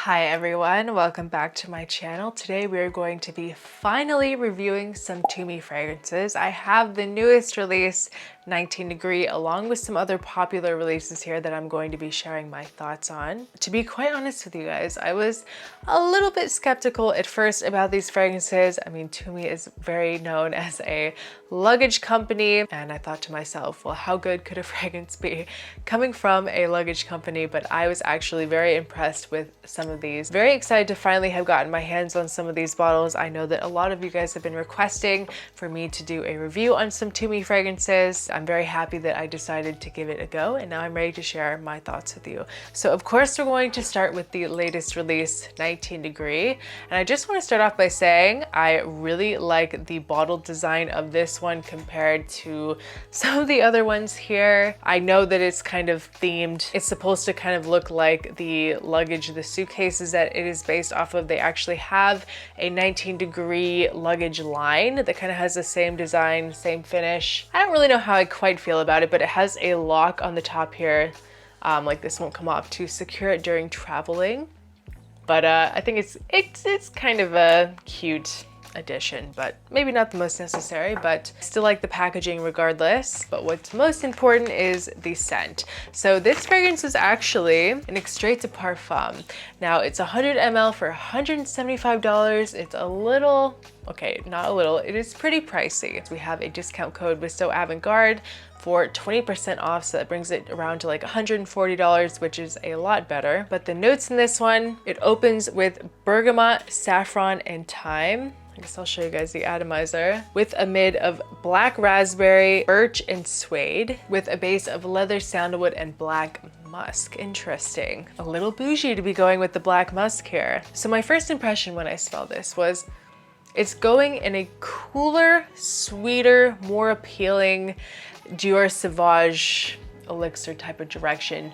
Hi everyone, welcome back to my channel. Today we are going to be finally reviewing some TUMI fragrances. I have the newest release, 19 Degree, along with some other popular releases here that I'm going to be sharing my thoughts on. To be quite honest with you guys, I was a little bit skeptical at first about these fragrances. I mean, TUMI is very known as a luggage company, and I thought to myself, well, how good could a fragrance be coming from a luggage company? But I was actually very impressed with some of these. Very excited to finally have gotten my hands on some of these bottles. I know that a lot of you guys have been requesting for me to do a review on some TUMI fragrances. I'm very happy that I decided to give it a go, and now I'm ready to share my thoughts with you. So of course we're going to start with the latest release, 19 Degree. And I just want to start off by saying I really like the bottle design of this one compared to some of the other ones here. I know that it's kind of themed. It's supposed to kind of look like the luggage, the suitcases that it is based off of. They actually have a 19 Degree luggage line that kind of has the same design, same finish. I don't really know how I quite feel about it, but it has a lock on the top here. Like this won't come off, to secure it during traveling. But I think it's kind of a cute addition, but maybe not the most necessary, but still like the packaging regardless. But what's most important is the scent. So this fragrance is actually an Extraits de Parfum. Now it's 100 ml for $175. It's a little, okay, not a little, it is pretty pricey. We have a discount code with So Avant-Garde for 20% off, so that brings it around to like $140, which is a lot better. But the notes in this one, it opens with bergamot, saffron, and thyme. I guess I'll show you guys the atomizer. With a mid of black raspberry, birch, and suede, with a base of leather, sandalwood, and black musk. Interesting. A little bougie to be going with the black musk here. So my first impression when I smelled this was it's going in a cooler, sweeter, more appealing Dior Sauvage elixir type of direction,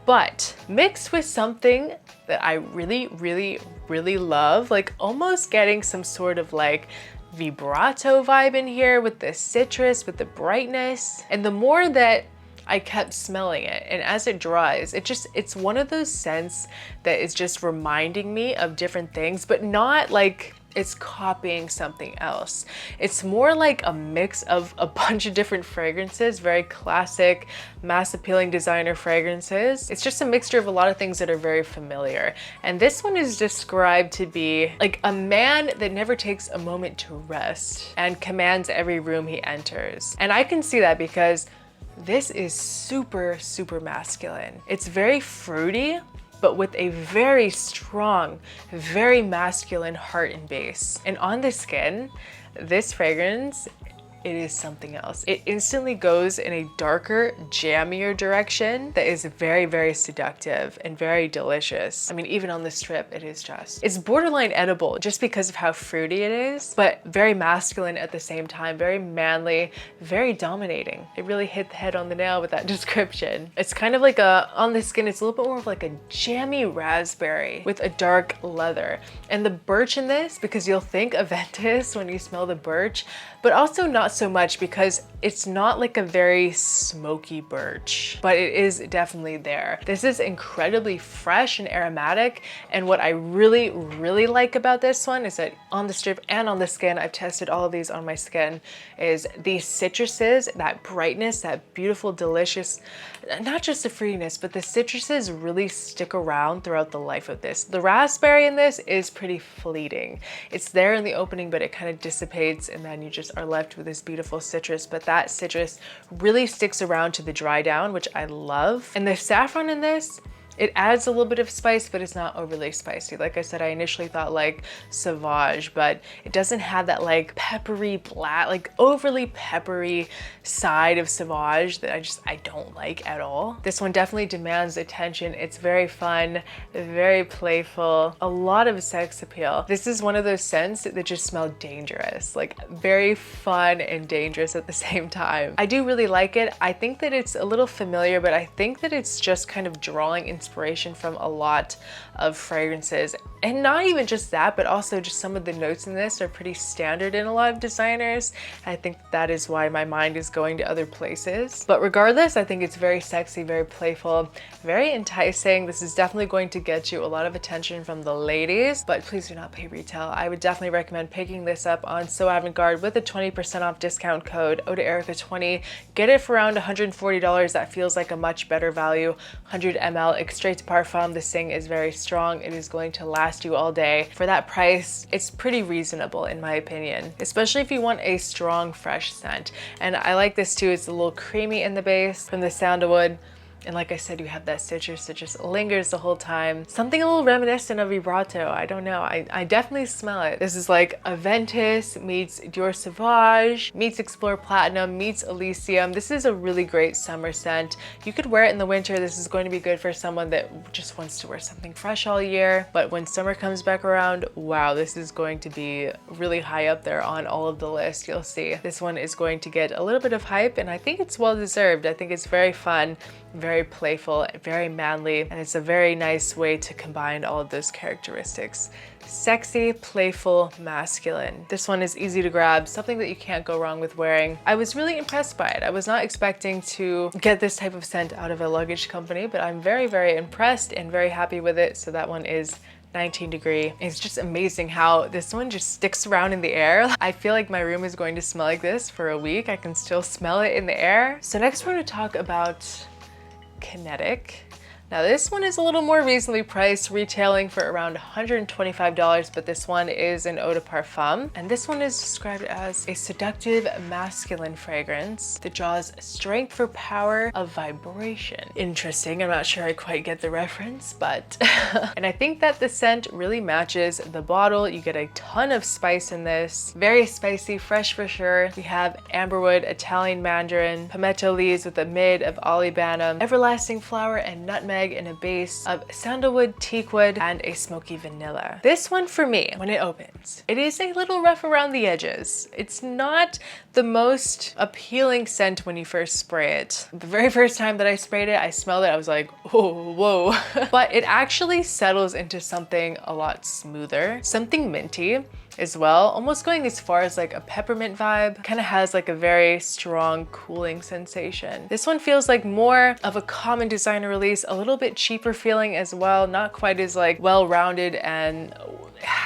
but mixed with something that I really love, like almost getting some sort of like vibrato vibe in here with the citrus, with the brightness. And the more that I kept smelling it, and as it dries, it's one of those scents that is just reminding me of different things, but not like it's copying something else. It's more like a mix of a bunch of different fragrances, very classic, mass appealing designer fragrances. It's just a mixture of a lot of things that are very familiar. And this one is described to be like a man that never takes a moment to rest and commands every room he enters. And I can see that because this is super masculine. It's very fruity, but with a very strong, very masculine heart and base. And on the skin, this fragrance, it is something else. It instantly goes in a darker, jammier direction that is very seductive and very delicious. I mean, even on the strip, it's borderline edible just because of how fruity it is, but very masculine at the same time, very manly, very dominating. It really hit the head on the nail with that description. It's kind of like on the skin, it's a little bit more of like a jammy raspberry with a dark leather. And the birch in this, because you'll think Aventus when you smell the birch, but also not so much because it's not like a very smoky birch, but it is definitely there. This is incredibly fresh and aromatic, and what I really like about this one is that on the strip and on the skin, I've tested all of these on my skin, is the citruses, that brightness, that beautiful, delicious, not just the fruitiness, but the citruses really stick around throughout the life of this. The raspberry in this is pretty fleeting. It's there in the opening, but it kind of dissipates, and then you just are left with this beautiful citrus. But that citrus really sticks around to the dry down, which I love. And the saffron in this, it adds a little bit of spice, but it's not overly spicy. Like I said, I initially thought like Sauvage, but it doesn't have that like peppery, like overly peppery side of Sauvage that I don't like at all. This one definitely demands attention. It's very fun, very playful, a lot of sex appeal. This is one of those scents that just smell dangerous, like very fun and dangerous at the same time. I do really like it. I think that it's a little familiar, but I think that it's just kind of drawing inspiration from a lot of fragrances. And not even just that, but also just some of the notes in this are pretty standard in a lot of designers. I think that is why my mind is going to other places. But regardless, I think it's very sexy, very playful, very enticing. This is definitely going to get you a lot of attention from the ladies, but please do not pay retail. I would definitely recommend picking this up on So Avant-Garde with a 20% off discount code OdaErica20. Get it for around $140. That feels like a much better value. 100 ml Extraits Parfum. This thing is very strong. It is going to last you all day. For that price, it's pretty reasonable in my opinion, especially if you want a strong, fresh scent. And I like this too. It's a little creamy in the base from the sandalwood. And like I said, you have that citrus that just lingers the whole time. Something a little reminiscent of Vibrato. I don't know. I definitely smell it. This is like Aventus meets Dior Sauvage, meets Explore Platinum, meets Elysium. This is a really great summer scent. You could wear it in the winter. This is going to be good for someone that just wants to wear something fresh all year. But when summer comes back around, wow, this is going to be really high up there on all of the list. You'll see. This one is going to get a little bit of hype, and I think it's well deserved. I think it's very fun, very playful, very manly, and it's a very nice way to combine all of those characteristics. Sexy, playful, masculine. This one is easy to grab, something that you can't go wrong with wearing. I was really impressed by it. I was not expecting to get this type of scent out of a luggage company, but I'm very, very impressed and very happy with it. So that one is 19 Degree. It's just amazing how this one just sticks around in the air. I feel like my room is going to smell like this for a week. I can still smell it in the air. So next we're going to talk about Kinetic. Now this one is a little more reasonably priced, retailing for around $125, but this one is an eau de parfum. And this one is described as a seductive masculine fragrance that draws strength for power of vibration. Interesting, I'm not sure I quite get the reference, but and I think that the scent really matches the bottle. You get a ton of spice in this. Very spicy, fresh for sure. We have amberwood, Italian mandarin, pimento leaves with a mid of olibanum, everlasting flower, and nutmeg in a base of sandalwood, teakwood, and a smoky vanilla. This one for me, when it opens, it is a little rough around the edges. It's not the most appealing scent when you first spray it. The very first time that I sprayed it, I smelled it, I was like, oh, whoa. But it actually settles into something a lot smoother, something minty as well, almost going as far as like a peppermint vibe. Kind of has like a very strong cooling sensation. This one feels like more of a common designer release, a little bit cheaper feeling as well, not quite as like well-rounded, and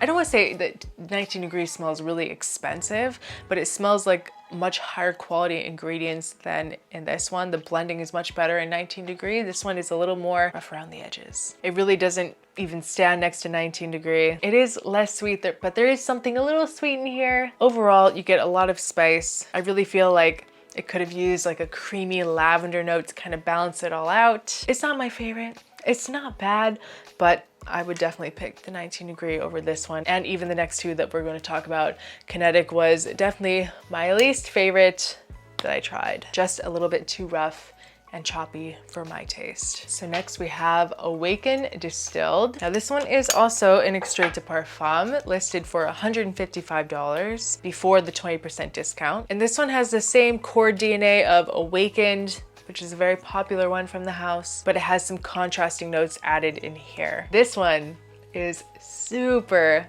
I don't want to say that 19 Degrees smells really expensive, but it smells like much higher quality ingredients than in this one. The blending is much better in 19 Degree. This one is a little more rough around the edges. It really doesn't even stand next to 19 Degree. It is less sweet, but there is something a little sweet in here. Overall, you get a lot of spice. I really feel like it could have used like a creamy lavender note to kind of balance it all out. It's not my favorite. It's not bad, but I would definitely pick the 19 Degree over this one. And even the next two that we're going to talk about. Kinetic was definitely my least favorite that I tried. Just a little bit too rough and choppy for my taste. So next we have Awaken Distilled. Now this one is also an Extraits Parfum, listed for $155 before the 20% discount. And this one has the same core DNA of Awakened, which is a very popular one from the house, but it has some contrasting notes added in here. This one is super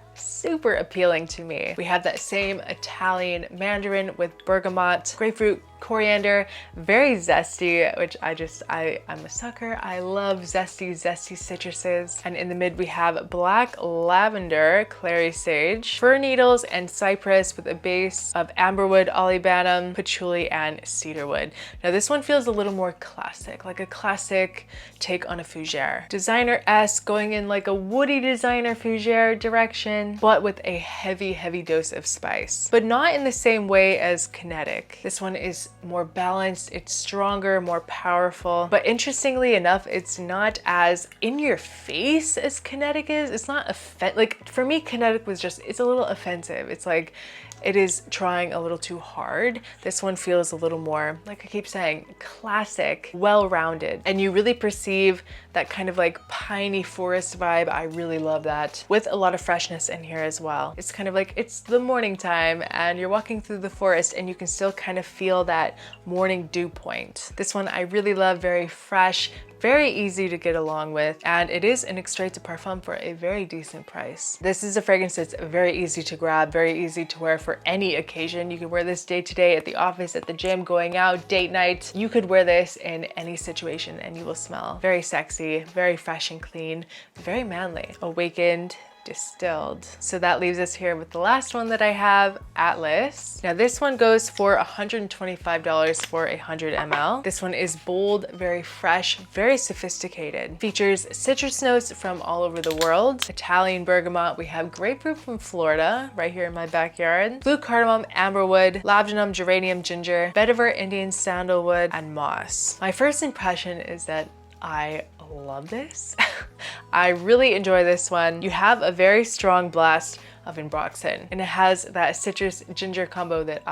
appealing to me. We have that same Italian mandarin with bergamot, grapefruit, coriander, very zesty, which I'm a sucker. I love zesty citruses. And in the mid we have black lavender, clary sage, fir needles, and cypress with a base of amberwood, olibanum, patchouli, and cedarwood. Now this one feels a little more classic, like a classic take on a fougere. Designer-esque, going in like a woody designer fougere direction, but with a heavy dose of spice. But not in the same way as Kinetic. This one is more balanced, it's stronger, more powerful. But interestingly enough, it's not as in your face as Kinetic is. It's not like for me, Kinetic was just, it's a little offensive. It's like, it is trying a little too hard. This one feels a little more, like I keep saying, classic, well-rounded. And you really perceive that kind of like piney forest vibe. I really love that, with a lot of freshness in here as well. It's kind of like, it's the morning time and you're walking through the forest and you can still kind of feel that morning dew point. This one I really love, very fresh, very easy to get along with, and it is an Extraits de Parfum for a very decent price. This is a fragrance that's very easy to grab, very easy to wear for any occasion. You can wear this day to day, at the office, at the gym, going out, date night. You could wear this in any situation and you will smell very sexy, very fresh and clean, very manly. Awakened Distilled. So that leaves us here with the last one that I have, Atlas. Now this one goes for $125 for 100 ml. This one is bold, very fresh, very sophisticated. Features citrus notes from all over the world. Italian bergamot. We have grapefruit from Florida, right here in my backyard. Blue cardamom, amberwood, labdanum, geranium, ginger, vetiver, Indian sandalwood, and moss. My first impression is that I love this. I really enjoy this one. You have a very strong blast of ambroxan, and it has that citrus ginger combo that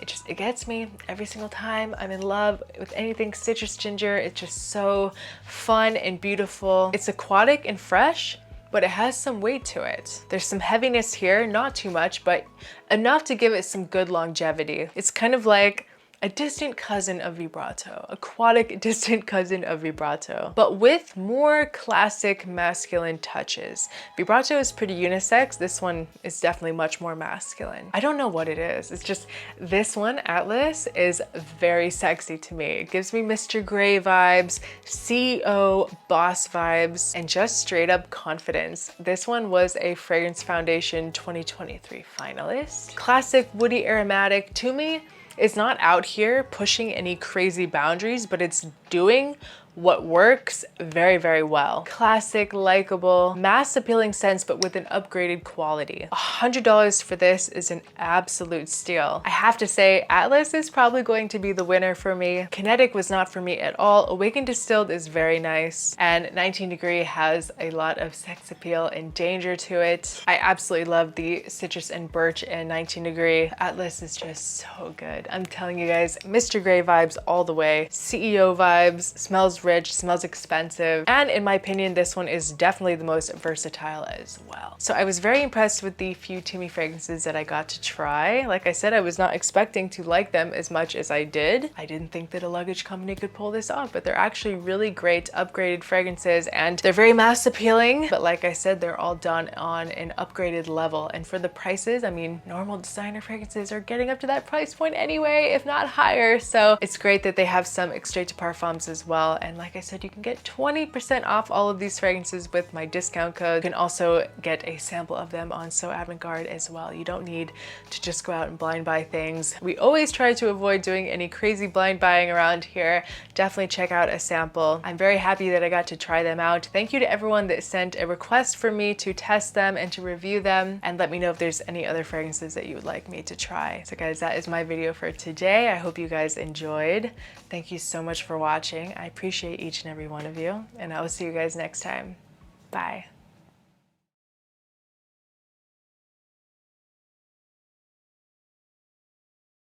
it gets me every single time. I'm in love with anything citrus ginger. It's just so fun and beautiful. It's aquatic and fresh, but it has some weight to it. There's some heaviness here, not too much, but enough to give it some good longevity. It's kind of like a distant cousin of vibrato, aquatic distant cousin of vibrato, but with more classic masculine touches. Vibrato is pretty unisex. This one is definitely much more masculine. I don't know what it is. It's just this one, Atlas, is very sexy to me. It gives me Mr. Grey vibes, CEO boss vibes, and just straight up confidence. This one was a Fragrance Foundation 2023 finalist. Classic woody aromatic. TUMI is not out here pushing any crazy boundaries, but it's doing what works very, very well. Classic, likable, mass appealing scents, but with an upgraded quality. $100 for this is an absolute steal. I have to say, Atlas is probably going to be the winner for me. Kinetic was not for me at all. Awaken Distilled is very nice, and 19 Degree has a lot of sex appeal and danger to it. I absolutely love the citrus and birch in 19 Degree. Atlas is just so good. I'm telling you guys, Mr. Grey vibes all the way. CEO vibes, smells rich, smells expensive, and in my opinion, this one is definitely the most versatile as well. So I was very impressed with the few TUMI fragrances that I got to try. Like I said, I was not expecting to like them as much as I did. I didn't think that a luggage company could pull this off, but they're actually really great upgraded fragrances, and they're very mass appealing. But like I said, they're all done on an upgraded level, and for the prices, I mean, normal designer fragrances are getting up to that price point anyway, if not higher. So it's great that they have some Extraits de Parfums as well. And like I said, you can get 20% off all of these fragrances with my discount code. You can also get a sample of them on So Avant-Garde as well. You don't need to just go out and blind buy things. We always try to avoid doing any crazy blind buying around here. Definitely check out a sample. I'm very happy that I got to try them out. Thank you to everyone that sent a request for me to test them and to review them, and let me know if there's any other fragrances that you would like me to try. So guys, that is my video for today. I hope you guys enjoyed. Thank you so much for watching. I appreciate each and every one of you, and I will see you guys next time. Bye.